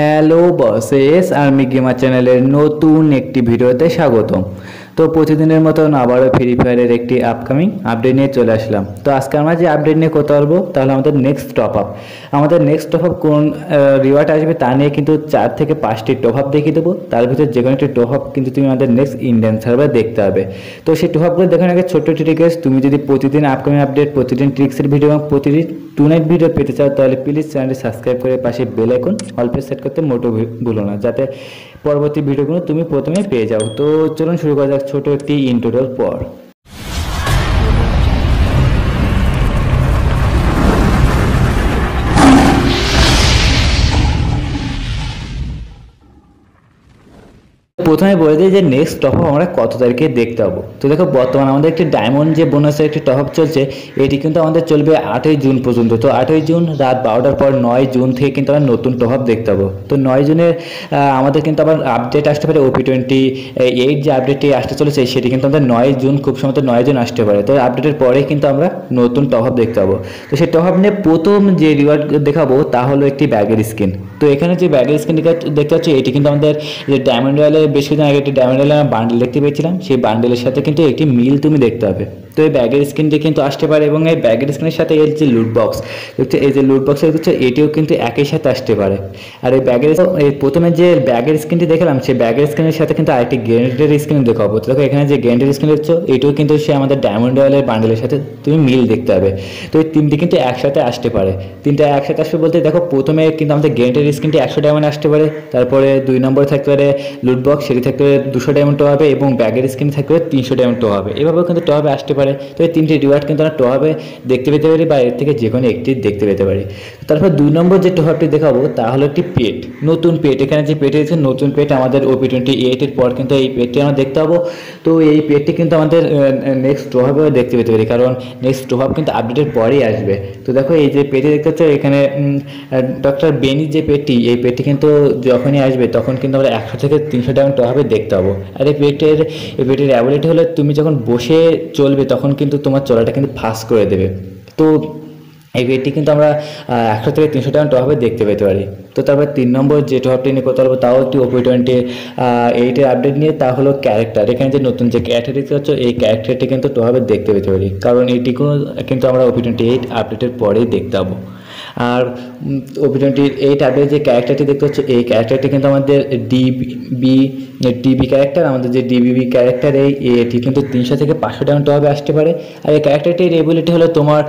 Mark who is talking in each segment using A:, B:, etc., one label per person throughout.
A: Hello buses, army gamer চ্যানেলের নতুন একটি ভিডিওতে স্বাগতম। তো প্রতিদিনের মতন আবারও ফ্রি ফায়ারের একটি আপকামিং আপডেট নিয়ে চলে আসলাম। তো আজকে আমরা যে আপডেট নিয়ে কথা বলবো তাহলে আমাদের নেক্সট টপ আপ কোন রিওয়ার্ড আসবে তা নিয়ে কিন্তু 4 থেকে 5টি টপ আপ দেখিয়ে দেবো। তার ভিতরে যে কোনো একটি টপ আপ কিন্তু তুমি আমাদের নেক্সট ইন্ডিয়ান সার্ভারে দেখতে হবে। তো সেই টপ আপগুলো দেখানোর আগে ছোট্ট একটি রিকোয়েস্ট, তুমি যদি প্রতিদিন আপকামিং আপডেট, প্রতিদিন ট্রিক্সের ভিডিও এবং প্রতিদিন টু নাইট ভিডিও পেতে চাও তাহলে প্লিজ চ্যানেলটি সাবস্ক্রাইব করে পাশে bell icon all press set করতে মোটেও ভুলো না, যাতে পরবর্তী ভিডিওগুলো তুমি প্রথমে পেয়ে যাও। তো চলুন শুরু করা যাক ছোট একটি ইন্ট্রোর পর। প্রথমে বলে দিই যে নেক্সট টপ আপ আমরা কত তারিখে দেখতে পাবো। তো দেখো, বর্তমানে আমাদের একটি ডায়মন্ড যে বোনাসের একটি টপ আপ চলছে, এটি কিন্তু আমাদের চলবে 8ই জুন পর্যন্ত। তো 8ই জুন রাত 12টার পর 9 জুন থেকে কিন্তু আমরা নতুন টপ আপ দেখতে পাবো। তো 9 জুনের আমাদের কিন্তু আবার আপডেট আসতে পারে। OP28 যে আপডেটটি আসতে চলেছে সেটি কিন্তু আমাদের 9 জুন, খুব সম্ভবত 9 জুন আসতে পারে। তো আপডেটের পরেই কিন্তু আমরা নতুন টপ আপ দেখতে পাবো। তো সেই টপ আপ নিয়ে প্রথম যে রিওয়ার্ড দেখাবো তা হলো একটি ব্যাগের স্কিন। তো এখানে যে ব্যাগের স্কিন দেখতে পাচ্ছি, এটি কিন্তু আমাদের যে ডায়মন্ড রয়্যালে বেশ কিছুদিন আগে একটি ডায়মন্ড রয়্যালে বান্ডেল দেখতে পেয়েছিলাম, সেই বান্ডেলের সাথে কিন্তু একটি মিল তুমি দেখতে পাবে। তো এই ব্যাগের স্কিনটি কিন্তু আসতে পারে এবং এই ব্যাগের স্কিনের সাথে এর যে লুট বক্স দেখছো, এই যে লুট বক্স দেখছো, এটিও কিন্তু একই সাথে আসতে পারে। আর এই ব্যাগের প্রথমে যে ব্যাগের স্কিনটি দেখলাম, সেই ব্যাগের স্কিনের সাথে কিন্তু আরেকটি গ্রেনেডের স্কিন দেখাবো। তো দেখো, এখানে যে গ্রেনেডের স্কিন দেখছো, এটিও কিন্তু সে আমাদের ডায়মন্ড রয়্যালের বান্ডেলের সাথে তুমি মিল দেখতে পাবে। তো এই তিনটি কিন্তু একসাথে আসতে পারে। তিনটা একসাথে আসবে বলতে দেখো, প্রথমে কিন্তু আমাদের গ্রেনেডের স্কিনটি 100 ডায়মন্ড আসতে পারে, তারপরে 2 নম্বরে থাকতে পারে লুট বক্স, সেটি থাকতে পারে 200 ডায়মন্ড টো হবে, এবং ব্যাগের স্কিন থাকতে পারে 300 ডায়মন্ড টো হবে। এভাবেও কিন্তু টো হবে আসতে পারে। তো এই তিনটি রিওয়ার্ড কিন্তু আমরা টো হবে দেখতে পেতে পারি, বা এর থেকে যে কোনো একটি দেখতে পেতে পারি। তারপর 2 নম্বর যে টো হবটি দেখাবো তা হলো একটি পেট, নতুন পেট। এখানে যে পেটে দেখছেন নতুন পেট, আমাদের OP28 এর পর কিন্তু এই পেটটি আমরা দেখতে পাবো। তো এই পেটটি কিন্তু আমাদের নেক্সট টো হবেও দেখতে পেতে পারি, কারণ নেক্সট টো হব কিন্তু আপডেটের পরেই আসবে। তো দেখো, এই যে পেটে দেখতে পাচ্ছ, এখানে ডক্টর বেনির যে পেটটি, এই পেটটি কিন্তু যখনই আসবে তখন কিন্তু আমরা 100 থেকে 300 ডায়মন্ড টো হবে দেখতে পাবো। আর এই পেটের অ্যাবিলিটি হলো, তুমি যখন বসে চলবে তখন কিন্তু তোমার চলাটা কিন্তু ফাস্ট করে দেবে। তো এই পেটটি কিন্তু আমরা 100 থেকে 300 ডায়মন্ড টো হবে দেখতে পেতে পারি। তো তারপর 3 নম্বর যে টো হবটি নিয়ে কথা বলবো তাও একটি OP28 এর আপডেট নিয়ে, তা হলো ক্যারেক্টার। এখানে যে নতুন যে ক্যারেক্টার দেখতে পাচ্ছ, এই ক্যারেক্টারটি কিন্তু টো হবে দেখতে পেতে পারি, কারণ এটিকেও কিন্তু আমরা OP28 আপডেটের পরেই দেখতে পাবো। আর OP28 আপডেট যে ক্যারেক্টারটি দেখতে পাচ্ছ, এই ক্যারেক্টারটি কিন্তু আমাদের ডিবি ক্যারেক্টার। আমাদের যে ডিবিবি ক্যারেক্টার, এটি কিন্তু 300 থেকে 500 ডায়মন্ড টো হবে আসতে পারে। আর এই ক্যারেক্টারটির এবিলিটি হলো তোমার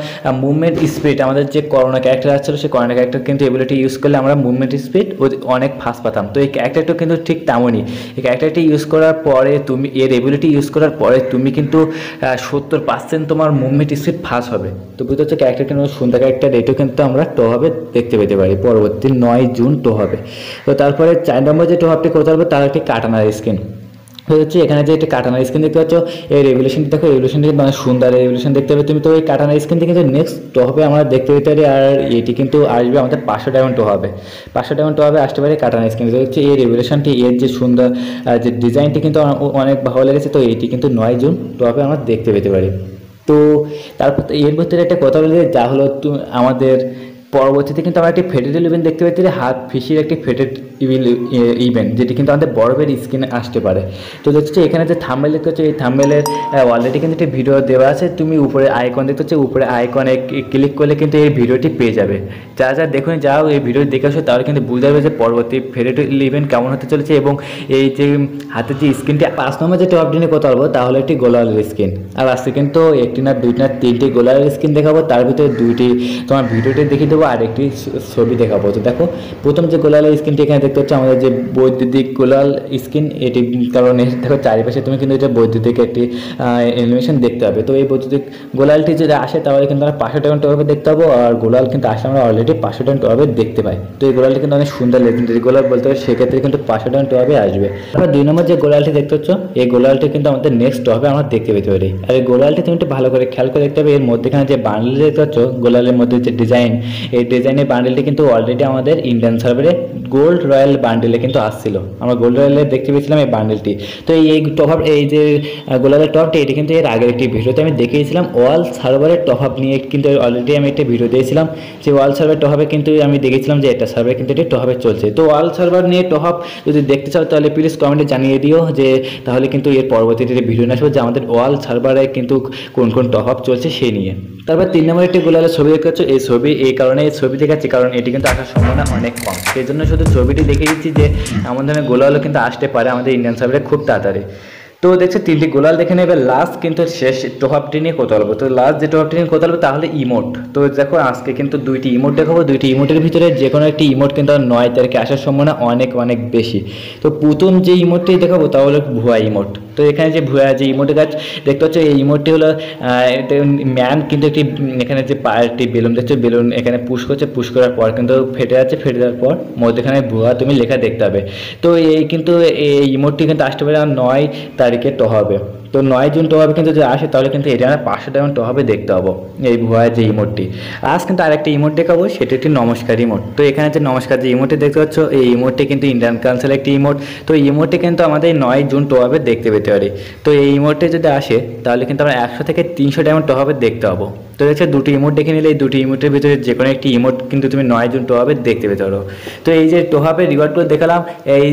A: মুভমেন্ট স্পিড। আমাদের যে করোনা ক্যারেক্টার আসছিল, সেই করোনা ক্যারেক্টার কিন্তু এবিলিটি ইউজ করলে আমরা মুভমেন্ট স্পিড অনেক ফাস্ট পাতাম। তো এই ক্যারেক্টারটা কিন্তু ঠিক তেমনই। এই ক্যারেক্টারটি ইউজ করার পরে তুমি এর এবিলিটি ইউজ করার পরে তুমি কিন্তু 70% তোমার মুভমেন্ট স্পিড ফাস্ট হবে। তো বুঝতে হচ্ছে ক্যারেক্টারটি সুন্দর ক্যারেক্টার, এটাও কিন্তু আমরা টো হবে দেখতে পেতে পারি পরবর্তী 9 জুন টো হবে। তো তারপরে 4 নম্বর যে টো হবটি করতে হবে তার একটি কাটানার স্কিন হচ্ছে। এখানে যে একটি কাটানার স্কিন দেখতে পাচ্ছ, এই রেভলিউশনটি দেখো, রেভলিউশনটি কিন্তু অনেক সুন্দর রেভলিউশন দেখতে পাবে তুমি। তো এই কাটানার স্কিনটি কিন্তু নেক্সট টো হবে আমরা দেখতে পেতে পারি। আর এটি কিন্তু আসবে আমাদের 500 ডায়মন্ড টো হবে, 500 ডায়মন্ড টো হবে আসতে পারে কাটানার স্কিন। হচ্ছে এই রেভলিউশনটি, এর যে সুন্দর যে ডিজাইনটি কিন্তু অনেক ভালো লেগেছে। তো এটি কিন্তু 9 জুন টো হবে আমরা দেখতে পেতে পারি। তো তারপর এর ভিতরে একটা কথা বলে, যা হলো আমাদের পরবর্তীতে কিন্তু আমরা একটি ফেডেড ইভেন্ট দেখতে পেতে পারি, হাত ফিশির একটি ফেডেড ইভেন্ট, যেটি কিন্তু আমাদের বরফের স্কিনে আসতে পারে। তো দেখছো এখানে যে থাম্বনেল দেখতে হচ্ছে, এই থাম্বনেলের অলরেডি কিন্তু একটি ভিডিও দেওয়া আছে। তুমি উপরে আইকন দেখতে হচ্ছে, উপরে আইকনে ক্লিক করলে কিন্তু এই ভিডিওটি পেয়ে যাবে। যারা দেখুন, যাও এই ভিডিও দেখে আসো, তাহলে কিন্তু বুঝতে পারবে যে পরবর্তী ফেডেড ইভেন্ট কেমন হতে চলেছে, এবং এই যে হাতের যে স্কিনটি। 5 নম্বর যে টপ নিয়ে কথা বলবো তা হলো একটি গোলালের স্কিন। আর আজকে কিন্তু একটি না, দুইটি না, 3টি গোলালের স্কিন দেখাবো। তার ভিতরে 2টি তোমার ভিডিওটি দেখিয়ে দেবো, আর একটি ছবি দেখাবো। তো দেখো, প্রথম যে গোলালের স্কিনটি এখানে দেখতে হচ্ছে আমাদের যে বৈদ্যুতিক গোলাল স্কিন, এটি কারণে দেখো চারিপাশে তুমি কিন্তু এটা বৈদ্যুতিক একটি অ্যানিমেশন দেখতে পাবে। তো এই বৈদ্যুতিক গোলালটি যদি আসে তাহলে কিন্তু আমরা 500 ডায়মন্ড টো হবে দেখতে পাবো। আর গোলাল কিন্তু আসলে আমরা অলরেডি 500 ডায়মন্ড টো হবে দেখতে পাই। তো এই গোলালটি কিন্তু অনেক সুন্দর লেজেন্ডারি গোলাল বলতে হবে, সেক্ষেত্রে কিন্তু 500 ডায়মন্ড টো হবে আসবে। তারপর 2 নম্বর যে গোলালটি দেখতে হচ্ছে, এই গোলালটি কিন্তু আমাদের নেক্সট টো হবে আমরা দেখতে পেতে পারি। আর এই গোলালটি তুমি একটু ভালো করে খেয়াল করে দেখতে হবে, এর মধ্যেখানে যে বান্ডেল দেখতে পাচ্ছ, গোলালের মধ্যে যে ডিজাইন, এই ডিজাইনের বান্ডেলটি কিন্তু অলরেডি আমাদের ইন্ডিয়ান সার্ভারে গোল্ড রয়্যাল বান্ডেলে কিন্তু আসছিল, আমরা গোল্ড রয়্যালে দেখতে পেয়েছিলাম এই বান্ডেলটি। তো এই টপ আপ, এই যে গোলাপের টপটি, এটি কিন্তু এর আগের একটি ভিডিওতে আমি দেখিয়েছিলাম ওয়াল সার্ভারের টপ আপ নিয়ে, কিন্তু অলরেডি আমি একটা ভিডিও দিয়েছিলাম যে ওয়াল সার্ভার টপ আপে কিন্তু আমি দেখেছিলাম যে এটা সার্ভার কিন্তু এটি টপ আপে চলছে। তো ওয়াল সার্ভার নিয়ে টপ আপ যদি দেখতে চাও তাহলে প্লিজ কমেন্টে জানিয়ে দিও, যে তাহলে কিন্তু এর পরবর্তীতে ভিডিও নিয়ে আসবো যে আমাদের ওয়াল সার্ভারে কিন্তু কোন কোন টপ আপ চলছে সেই নিয়ে। তারপর 3 নম্বর একটি গোলাপের ছবি দেখতে পাচ্ছ, এই ছবি এই কারণে এই ছবি দেখাচ্ছি কারণ এটি কিন্তু আসার সম্ভাবনা অনেক কম, সেই জন্য শুধু ছবিটি দেখে দিচ্ছি যে এমন ধরনের গোলাপও কিন্তু আসতে পারে আমাদের ইন্ডিয়ান সার্ভারে খুব তাড়াতাড়ি। তো দেখছো 3টি গোলাল দেখে নেবে, লাস্ট কিন্তু শেষ টপআপটি নিয়ে কথা বলবো। তো লাস্ট যে টপআপটি নিয়ে কথা বলবো তাহলে ইমোট। তো দেখো আজকে কিন্তু 2টি ইমোট দেখাবো, 2টি ইমোটের ভিতরে যে কোনো একটি ইমোট কিন্তু 9 তারিখে আসার সম্ভাবনা অনেক অনেক বেশি। তো প্রথম যে ইমোটটি দেখাবো তা হলো ভুয়া ইমোট। তো এখানে যে ভুয়া যে ইমোটের কাজ দেখতে পাচ্ছ, এই ইমোটটি হলো ম্যান কিন্তু একটি, এখানে যে পায়েরটি বেলুন দেখছো, বেলুন এখানে পুশ করছে, পুশ করার পর কিন্তু ফেটে যাচ্ছে, ফেটে যাওয়ার পর মধ্যেখানে ভুয়া তুমি লেখা দেখতে হবে। তো এই কিন্তু এই ইমোটটি কিন্তু আসতে পারে 9 তারিখে টো হবে। তো 9 জুন টো হবে, কিন্তু যদি আসে তাহলে কিন্তু এটা আমরা 500 ডায়মন্ড টো হবে দেখতে পাবো এই ভুয়া যে ইমোটটি। আজ কিন্তু আরেকটা ইমোট দেখাবো, সেটা একটি নমস্কার ইমোট। তো এখানে যে নমস্কার যে ইমোটটি দেখতে পাচ্ছ, এই ইমোটটি কিন্তু ইন্ডিয়ান কাউন্সিলের একটি ইমোট। তো এই ইমোটটি কিন্তু আমাদের 9 জুন টো হবে দেখতে পেতে পারি। তো এই ইমোটটি যদি আসে তাহলে কিন্তু আমরা 100 থেকে 300 ডায়মন্ড টো হবে দেখতে পাবো। তো দেখছো 2টি ইমোট দেখে নিলে এই 2টি ইমোটের ভিতরে যে কোনো একটি ইমোট কিন্তু তুমি 9 জুন টো হবে দেখতে পেতে পারো। তো এই যে টো হবে রিওয়ার্ডগুলো দেখালাম, এই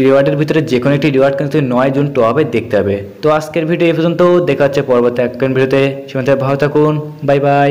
A: রিওয়ার্ডের ভিতরে যে কোনো একটি রিওয়ার্ড কিন্তু 9 জুন টো হবে দেখতে হবে। তো আজকের ভিডিও এই পর্যন্ত, দেখা হচ্ছে পরবর্তী এক ভিডিওতে। সীমান্তে ভালো থাকুন, বাই বাই।